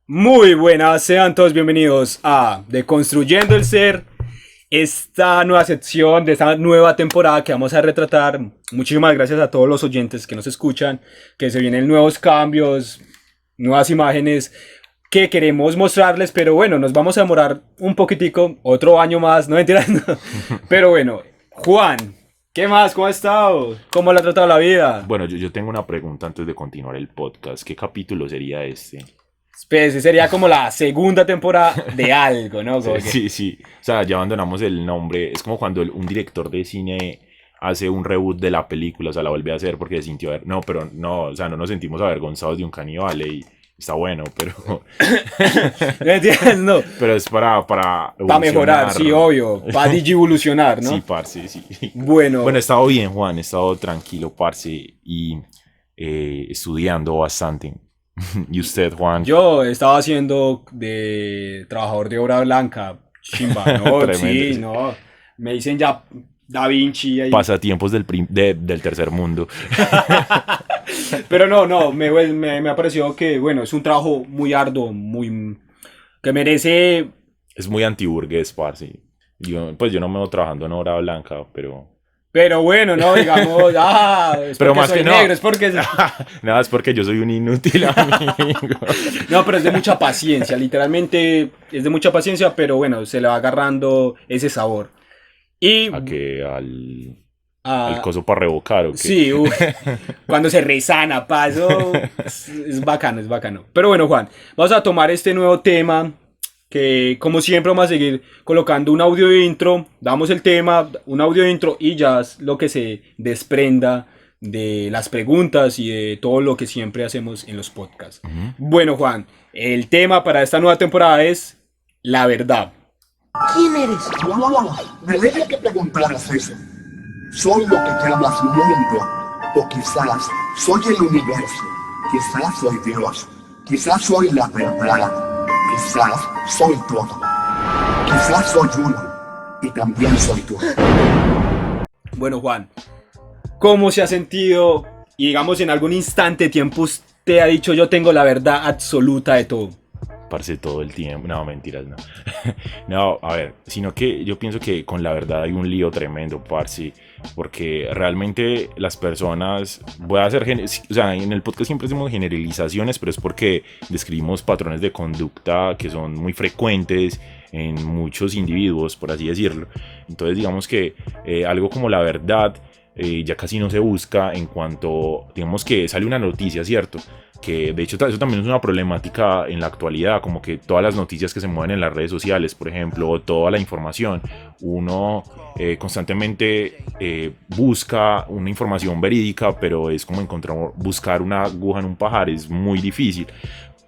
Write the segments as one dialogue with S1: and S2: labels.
S1: Muy buenas, sean todos bienvenidos a Deconstruyendo el Ser, esta nueva sección de esta nueva temporada que vamos a retratar. Muchísimas gracias a todos los oyentes que nos escuchan, que se vienen nuevos cambios, nuevas imágenes que queremos mostrarles, pero bueno, nos vamos a demorar un poquitico, otro año más, no mentiras, no. Pero bueno, Juan, ¿qué más? ¿Cómo ha estado? ¿Cómo le ha tratado la vida?
S2: Bueno, yo tengo una pregunta antes de continuar el podcast. ¿Qué capítulo sería este?
S1: Pues sería como la segunda temporada de algo, ¿no? Como que-
S2: Sí. O sea, ya abandonamos el nombre. Es como cuando un director de cine hace un reboot de la película, o sea, la vuelve a hacer porque se sintió... No, pero no, o sea, no nos sentimos avergonzados de un caníbal y está bueno, pero...
S1: ¿Me entiendes? No.
S2: pero es para
S1: Mejorar, sí, obvio. Para digivolucionar, ¿no?
S2: Sí, parce, sí.
S1: Bueno,
S2: Bueno, he estado bien, Juan, he estado tranquilo, parce, y estudiando bastante. ¿Y usted, Juan?
S1: yo estaba haciendo de trabajador de obra blanca. Chimba, no,
S2: Tremendo.
S1: sí, no. Me dicen ya Da Vinci ahí.
S2: Pasatiempos del tercer mundo.
S1: Pero no, me ha parecido que, bueno, es un trabajo muy arduo, muy... que merece...
S2: Es muy antiburgués, parce. Pues yo no me veo trabajando en obra blanca, pero...
S1: Pero bueno, no, digamos, es
S2: Pero
S1: porque
S2: más
S1: soy
S2: que no.
S1: negro, es porque...
S2: Nada, es porque yo soy un inútil, amigo.
S1: No, pero es de mucha paciencia, literalmente es de mucha paciencia, pero bueno, se le va agarrando ese sabor. Y
S2: ¿A qué? Al
S1: ah,
S2: coso para revocar, ¿o qué?
S1: sí, cuando se resana, paso, es bacano, es bacano. Pero bueno, Juan, vamos a tomar este nuevo tema que como siempre vamos a seguir colocando un audio intro, damos el tema, un audio intro y ya es lo que se desprenda de las preguntas y de todo lo que siempre hacemos en los podcasts.
S2: Ujú.
S1: Bueno, Juan, el tema para esta nueva temporada es la verdad.
S3: ¿Quién eres? Me alegra que preguntaras eso. Soy lo que llamas mundo, o quizás soy el universo, quizás soy Dios, quizás soy la verdad, quizás soy todo, quizás soy uno, y también soy tú.
S1: Bueno, Juan, ¿cómo se ha sentido? Y digamos, en algún instante de tiempo usted ha dicho yo tengo la verdad absoluta de todo.
S2: Parce todo el tiempo. No, mentiras, no. No, a ver, sino que yo pienso que con la verdad hay un lío tremendo, parce. Porque realmente las personas, voy a hacer, o sea, en el podcast siempre hacemos generalizaciones, pero es porque describimos patrones de conducta que son muy frecuentes en muchos individuos, por así decirlo. Entonces, digamos que algo como la verdad ya casi no se busca en cuanto, digamos que sale una noticia, ¿cierto? Que de hecho eso también es una problemática en la actualidad, como que todas las noticias que se mueven en las redes sociales, por ejemplo, o toda la información, uno constantemente busca una información verídica, pero es como buscar una aguja en un pajar, es muy difícil.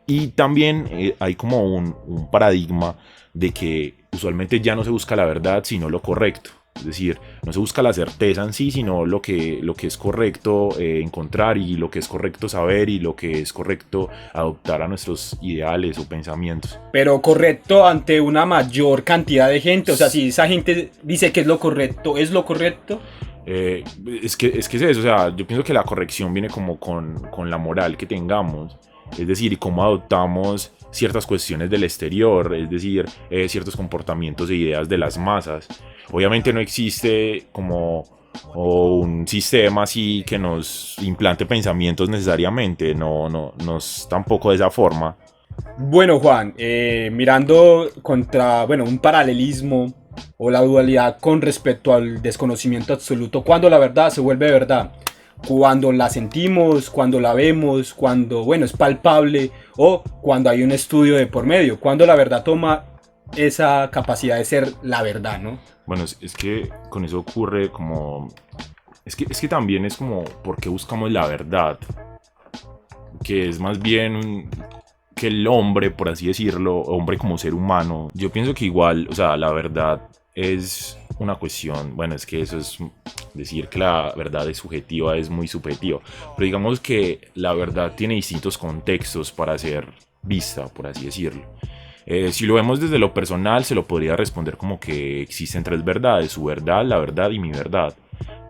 S2: Y también hay como un paradigma de que usualmente ya no se busca la verdad, sino lo correcto. Es decir, no se busca la certeza en sí, sino lo que es correcto encontrar y lo que es correcto saber y lo que es correcto adoptar a nuestros ideales o pensamientos.
S1: Pero correcto ante una mayor cantidad de gente. O sea, si esa gente dice que es lo correcto, ¿es lo correcto?
S2: Eh, es que es eso, o sea, yo pienso que la corrección viene como con la moral que tengamos, es decir, y cómo adoptamos ciertas cuestiones del exterior, es decir, ciertos comportamientos e ideas de las masas. Obviamente no existe como un sistema así que nos implante pensamientos necesariamente, no es tampoco de esa forma.
S1: Bueno, Juan, mirando contra, bueno, un paralelismo o la dualidad con respecto al desconocimiento absoluto, cuando la verdad se vuelve verdad, cuando la sentimos, cuando la vemos, cuando, bueno, es palpable o cuando hay un estudio de por medio, cuando la verdad toma esa capacidad de ser la verdad, ¿no?
S2: Bueno, es que con eso ocurre como... es que también es como, ¿por qué buscamos la verdad? Que es más bien que el hombre, por así decirlo, hombre como ser humano. Yo pienso que igual, o sea, la verdad es una cuestión, bueno, es que eso es decir que la verdad es subjetiva, es muy subjetivo, pero digamos que la verdad tiene distintos contextos para ser vista, por así decirlo. Si lo vemos desde lo personal, se lo podría responder como que existen tres verdades, su verdad, la verdad y mi verdad.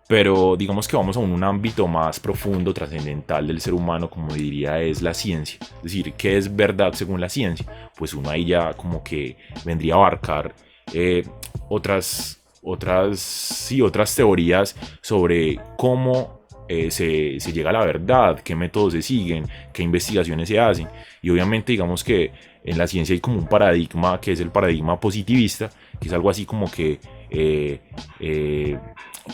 S2: Pero digamos que vamos a un ámbito más profundo, trascendental del ser humano, como diría es la ciencia. Es decir, ¿qué es verdad según la ciencia? Pues uno ahí ya como que vendría a abarcar otras teorías sobre cómo se llega a la verdad, qué métodos se siguen, qué investigaciones se hacen. Y obviamente digamos que en la ciencia hay como un paradigma que es el paradigma positivista, que es algo así como que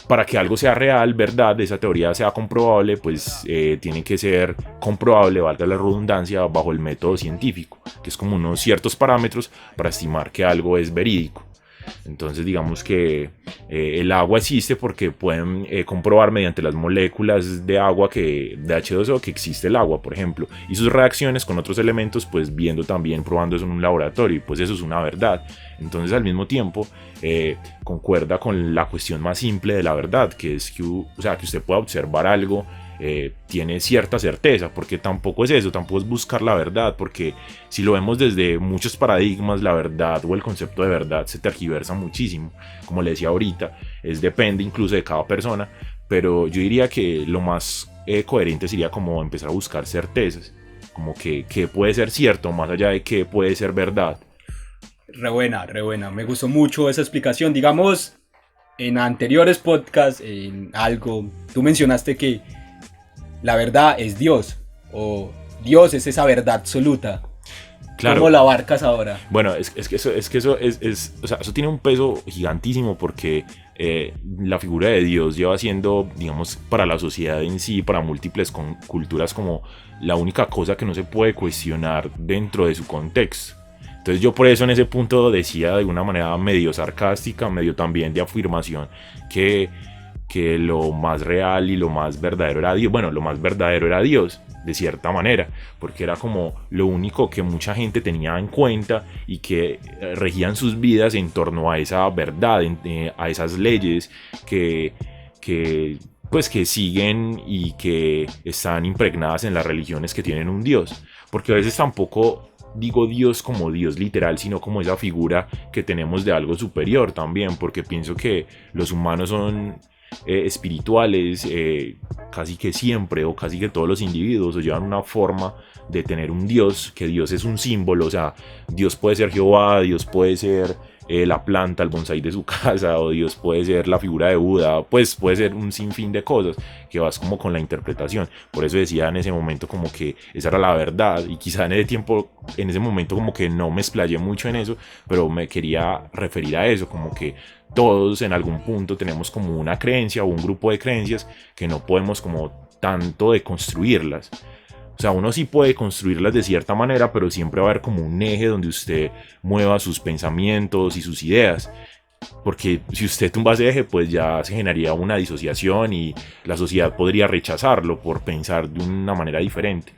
S2: para que algo sea real, verdad, esa teoría sea comprobable, pues tiene que ser comprobable, valga la redundancia, bajo el método científico, que es como unos ciertos parámetros para estimar que algo es verídico. Entonces digamos que el agua existe porque pueden comprobar mediante las moléculas de agua de H2O que existe el agua, por ejemplo, y sus reacciones con otros elementos, pues viendo también, probando eso en un laboratorio, y pues eso es una verdad. Entonces al mismo tiempo concuerda con la cuestión más simple de la verdad, que es que usted pueda observar algo, tiene cierta certeza, porque tampoco es eso, tampoco es buscar la verdad, porque si lo vemos desde muchos paradigmas, la verdad o el concepto de verdad se tergiversa muchísimo, como le decía ahorita, depende incluso de cada persona, pero yo diría que lo más coherente sería como empezar a buscar certezas, como que puede ser cierto, más allá de que puede ser verdad.
S1: Re buena, me gustó mucho esa explicación, digamos, en anteriores podcasts, en algo, tú mencionaste que la verdad es Dios, o Dios es esa verdad absoluta. Claro. ¿Cómo la abarcas ahora?
S2: Bueno, es que eso o sea, eso tiene un peso gigantísimo porque la figura de Dios lleva siendo, digamos, para la sociedad en sí, para múltiples culturas, como la única cosa que no se puede cuestionar dentro de su contexto. Entonces yo por eso en ese punto decía de una manera medio sarcástica, medio también de afirmación, que lo más real y lo más verdadero era Dios. Bueno, lo más verdadero era Dios, de cierta manera, porque era como lo único que mucha gente tenía en cuenta y que regían sus vidas en torno a esa verdad, a esas leyes que siguen y que están impregnadas en las religiones que tienen un Dios. Porque a veces tampoco digo Dios como Dios literal, sino como esa figura que tenemos de algo superior también, porque pienso que los humanos son espirituales, casi que siempre o casi que todos los individuos llevan una forma de tener un Dios, que Dios es un símbolo, o sea, Dios puede ser Jehová, Dios puede ser la planta, el bonsái de su casa, o Dios puede ser la figura de Buda, pues puede ser un sinfín de cosas que vas como con la interpretación. Por eso decía en ese momento como que esa era la verdad, y quizá en ese momento como que no me explayé mucho en eso, pero me quería referir a eso, como que todos en algún punto tenemos como una creencia o un grupo de creencias que no podemos como tanto deconstruirlas. O sea, uno sí puede construirlas de cierta manera, pero siempre va a haber como un eje donde usted mueva sus pensamientos y sus ideas. Porque si usted tumba ese eje, pues ya se generaría una disociación y la sociedad podría rechazarlo por pensar de una manera diferente.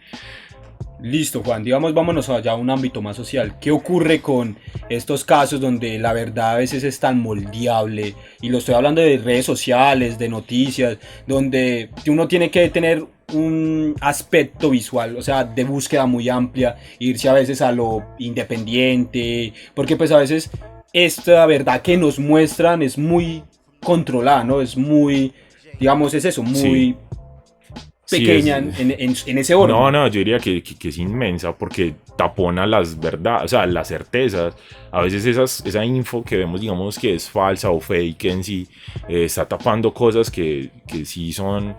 S1: Listo, Juan, digamos, vámonos allá a un ámbito más social. ¿Qué ocurre con estos casos donde la verdad a veces es tan moldeable? Y lo estoy hablando de redes sociales, de noticias, donde uno tiene que tener un aspecto visual, o sea, de búsqueda muy amplia, irse a veces a lo independiente, porque pues a veces esta verdad que nos muestran es muy controlada, ¿no? Es muy, digamos, es eso, muy... Sí. Pequeña en ese orden.
S2: No, yo diría que es inmensa porque tapona las verdades, o sea, las certezas. A veces esa info que vemos, digamos, que es falsa o fake en sí, está tapando cosas que sí son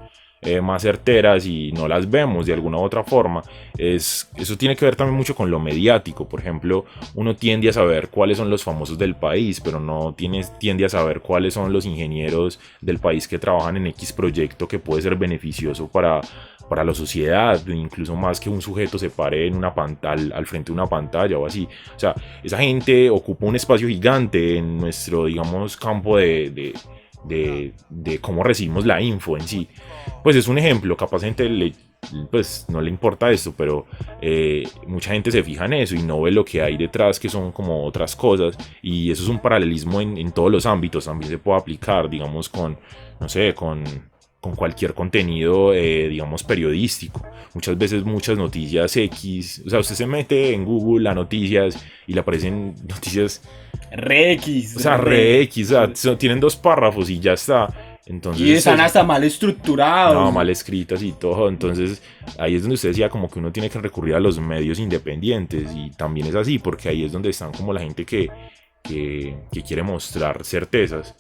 S2: más certeras y no las vemos de alguna u otra forma. Eso tiene que ver también mucho con lo mediático. Por ejemplo, uno tiende a saber cuáles son los famosos del país, pero no tiende a saber cuáles son los ingenieros del país que trabajan en X proyecto que puede ser beneficioso para la sociedad, incluso más que un sujeto se pare en al frente de una pantalla o así. O sea, esa gente ocupa un espacio gigante en nuestro, digamos, campo de cómo recibimos la info en sí. Pues es un ejemplo, capaz gente pues no le importa esto, pero mucha gente se fija en eso y no ve lo que hay detrás, que son como otras cosas, y eso es un paralelismo en todos los ámbitos. También se puede aplicar, digamos, con cualquier contenido, digamos, periodístico. Muchas veces muchas noticias X, o sea, usted se mete en Google a noticias y le aparecen noticias
S1: re X.
S2: O sea, re X, o sea, tienen 2 párrafos y ya está. Entonces,
S1: Y están hasta mal estructurados.
S2: no, mal escritas y todo. Entonces, ahí es donde usted decía como que uno tiene que recurrir a los medios independientes. Y también es así, porque ahí es donde están como la gente que quiere mostrar certezas.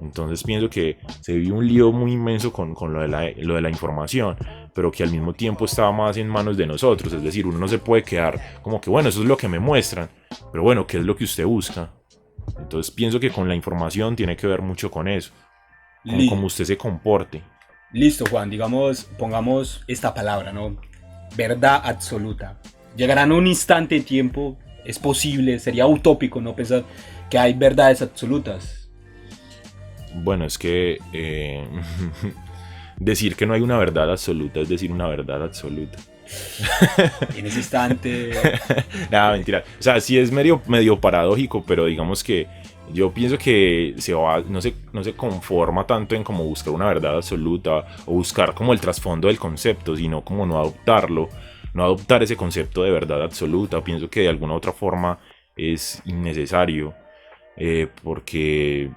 S2: Entonces pienso que se vive un lío muy inmenso con lo de la información, pero que al mismo tiempo está más en manos de nosotros. Es decir, uno no se puede quedar como que, bueno, eso es lo que me muestran, pero bueno, ¿qué es lo que usted busca? Entonces pienso que con la información tiene que ver mucho con eso, con cómo usted se comporte.
S1: Listo, Juan, digamos, pongamos esta palabra, ¿no? Verdad absoluta. Llegará en un instante de tiempo, es posible, sería utópico no pensar que hay verdades absolutas.
S2: Bueno, es que decir que no hay una verdad absoluta es decir una verdad absoluta.
S1: En ese instante...
S2: Nada, mentira. O sea, sí es medio paradójico, pero digamos que yo pienso que no se conforma tanto en como buscar una verdad absoluta o buscar como el trasfondo del concepto, sino como no adoptarlo, no adoptar ese concepto de verdad absoluta. Pienso que de alguna u otra forma es innecesario, porque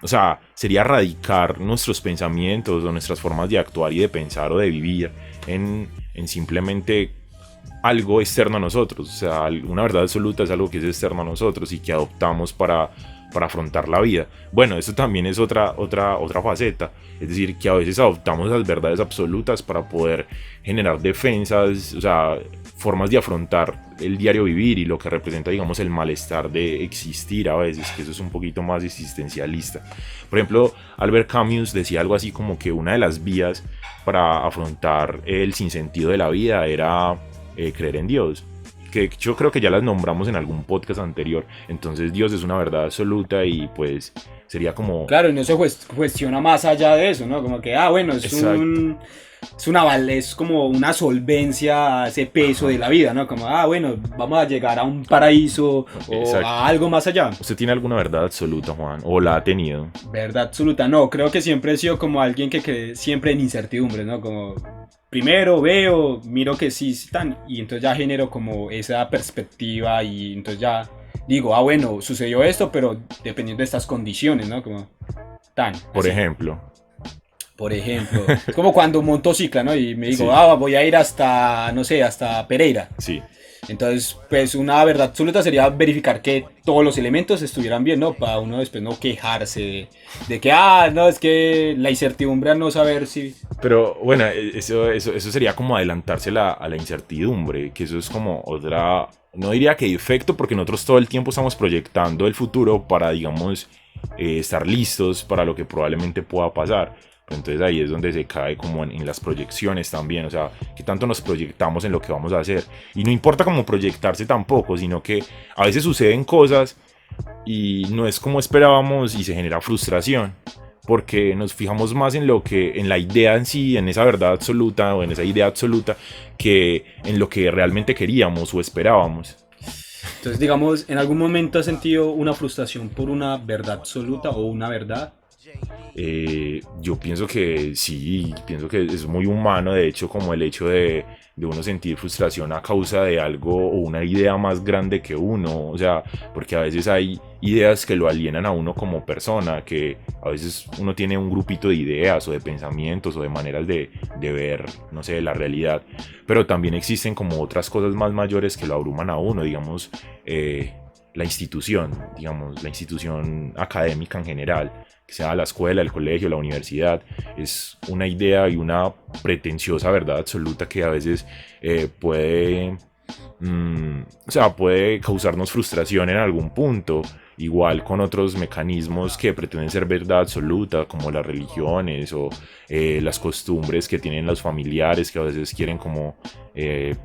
S2: o sea, sería radicar nuestros pensamientos o nuestras formas de actuar y de pensar o de vivir en simplemente algo externo a nosotros. O sea, una verdad absoluta es algo que es externo a nosotros y que adoptamos para afrontar la vida. Bueno, eso también es otra faceta. Es decir, que a veces adoptamos las verdades absolutas para poder generar defensas, o sea, formas de afrontar el diario vivir y lo que representa, digamos, el malestar de existir a veces, que eso es un poquito más existencialista. Por ejemplo, Albert Camus decía algo así como que una de las vías para afrontar el sinsentido de la vida era creer en Dios, que yo creo que ya las nombramos en algún podcast anterior. Entonces Dios es una verdad absoluta y pues sería como...
S1: Claro, y no se cuestiona más allá de eso, ¿no? Como que, bueno, es como una solvencia a ese peso de la vida, ¿no? Como, bueno, vamos a llegar a un paraíso o a algo más allá.
S2: ¿Usted tiene alguna verdad absoluta, Juan? ¿O la ha tenido?
S1: Verdad absoluta, no, creo que siempre he sido como alguien que cree siempre en incertidumbre, ¿no? Como primero veo, miro que sí están y entonces ya genero como esa perspectiva y entonces ya digo, bueno, sucedió esto, pero dependiendo de estas condiciones, ¿no? Como tan.
S2: Por ejemplo,
S1: es como cuando monto cicla, ¿no? Y me digo,
S2: sí.
S1: Voy a ir hasta, no sé, hasta Pereira.
S2: Sí.
S1: Entonces, pues una verdad absoluta sería verificar que todos los elementos estuvieran bien, ¿no? Para uno después no quejarse de que, no, es que la incertidumbre a no saber si...
S2: Pero bueno, eso sería como adelantarse a la incertidumbre, que eso es como otra... No diría que defecto, porque nosotros todo el tiempo estamos proyectando el futuro para, digamos, estar listos para lo que probablemente pueda pasar. Entonces ahí es donde se cae como en las proyecciones también, o sea, que tanto nos proyectamos en lo que vamos a hacer. Y no importa cómo proyectarse tampoco, sino que a veces suceden cosas y no es como esperábamos y se genera frustración, porque nos fijamos más en en la idea en sí, en esa verdad absoluta o en esa idea absoluta, que en lo que realmente queríamos o esperábamos.
S1: Entonces, digamos, ¿en algún momento has sentido una frustración por una verdad absoluta o una verdad?
S2: Yo pienso que sí, pienso que es muy humano, de hecho, como el hecho de uno sentir frustración a causa de algo o una idea más grande que uno, o sea, porque a veces hay ideas que lo alienan a uno como persona, que a veces uno tiene un grupito de ideas o de pensamientos o de maneras de ver, no sé, la realidad, pero también existen como otras cosas más mayores que lo abruman a uno, digamos, la institución académica en general, que sea la escuela, el colegio, la universidad, es una idea y una pretenciosa verdad absoluta que a veces puede causarnos frustración en algún punto, igual con otros mecanismos que pretenden ser verdad absoluta, como las religiones o las costumbres que tienen los familiares, que a veces quieren como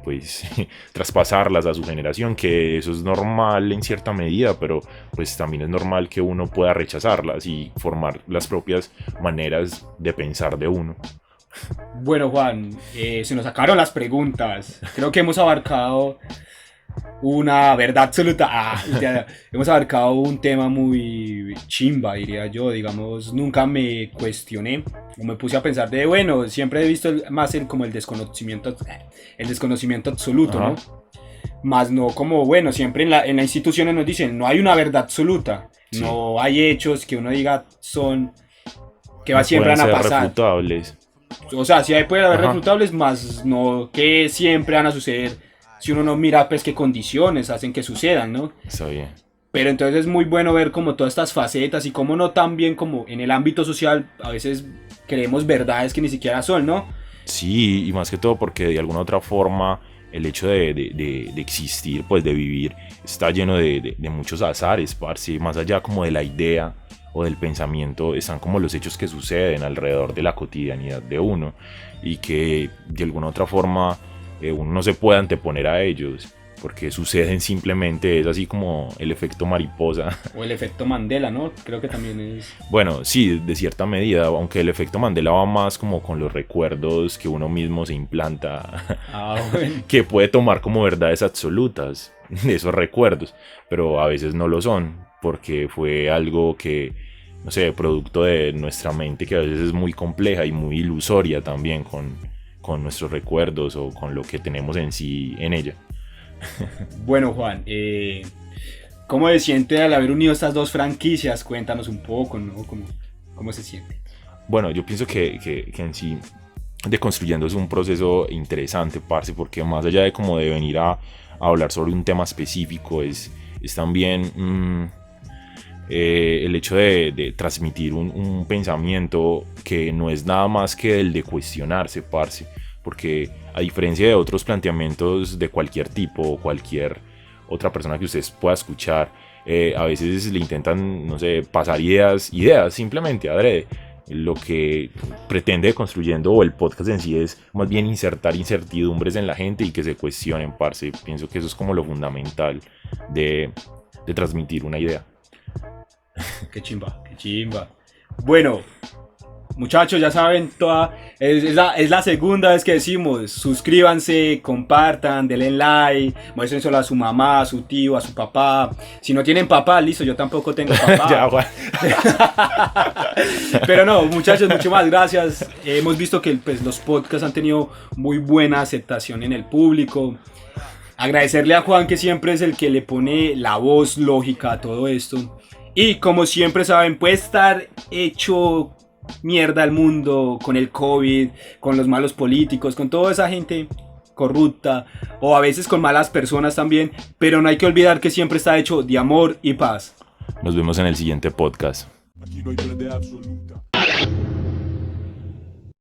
S2: pues traspasarlas a su generación, que eso es normal en cierta medida, pero pues también es normal que uno pueda rechazarlas y formar las propias maneras de pensar de uno.
S1: Bueno, Juan, se nos acabaron las preguntas. Creo que hemos abarcado una verdad absoluta. Hemos abarcado un tema muy chimba, diría yo. Digamos, nunca me cuestioné o me puse a pensar de, bueno, siempre he visto más como el desconocimiento absoluto, ¿no? Más no como, bueno, siempre en la institución nos dicen, no hay una verdad absoluta. Sí. No hay hechos que uno diga son que va, siempre van a pasar.
S2: Refutables.
S1: O sea, sí puede haber
S2: Ajá.
S1: refutables, más no que siempre van a suceder si uno no mira pues qué condiciones hacen que sucedan, ¿no?
S2: Está bien.
S1: Pero entonces es muy bueno ver como todas estas facetas y cómo no tan bien como en el ámbito social a veces creemos verdades que ni siquiera son, ¿no?
S2: Sí, y más que todo porque de alguna otra forma el hecho de existir, pues de vivir, está lleno de muchos azares, parce. Más allá como de la idea o del pensamiento, están como los hechos que suceden alrededor de la cotidianidad de uno y que de alguna otra forma uno no se puede anteponer a ellos porque suceden simplemente, es así como el efecto mariposa.
S1: O el efecto Mandela, ¿no? Creo que también es...
S2: Bueno, sí, de cierta medida, aunque el efecto Mandela va más como con los recuerdos que uno mismo se implanta,
S1: bueno.
S2: que puede tomar como verdades absolutas de esos recuerdos, pero a veces no lo son, porque fue algo que, no sé, producto de nuestra mente, que a veces es muy compleja y muy ilusoria también con nuestros recuerdos o con lo que tenemos en sí en ella.
S1: Bueno, Juan, ¿cómo se siente al haber unido estas dos franquicias? Cuéntanos un poco, ¿no? ¿Cómo se siente?
S2: Bueno, yo pienso que en sí Deconstruyendo es un proceso interesante, parce, porque más allá de como de venir a hablar sobre un tema específico, es también el hecho de transmitir un pensamiento que no es nada más que el de cuestionarse, parce, porque a diferencia de otros planteamientos de cualquier tipo o cualquier otra persona que ustedes pueda escuchar, a veces le intentan, no sé, pasar ideas simplemente adrede. Lo que pretende Construyendo o el podcast en sí es más bien insertar incertidumbres en la gente y que se cuestionen, parce. Pienso que eso es como lo fundamental de transmitir una idea.
S1: Qué chimba, qué chimba. Bueno, muchachos, ya saben, es la segunda vez que decimos: suscríbanse, compartan, denle like, muéstrenselo a su mamá, a su tío, a su papá. Si no tienen papá, listo, yo tampoco tengo papá.
S2: Ya, Juan.
S1: Pero no, muchachos, muchas más gracias. Hemos visto que pues, los podcasts han tenido muy buena aceptación en el público. Agradecerle a Juan, que siempre es el que le pone la voz lógica a todo esto. Y como siempre saben, puede estar hecho mierda el mundo con el COVID, con los malos políticos, con toda esa gente corrupta, o a veces con malas personas también, pero no hay que olvidar que siempre está hecho de amor y paz.
S2: Nos vemos en el siguiente podcast.
S4: Aquí no hay verdad absoluta.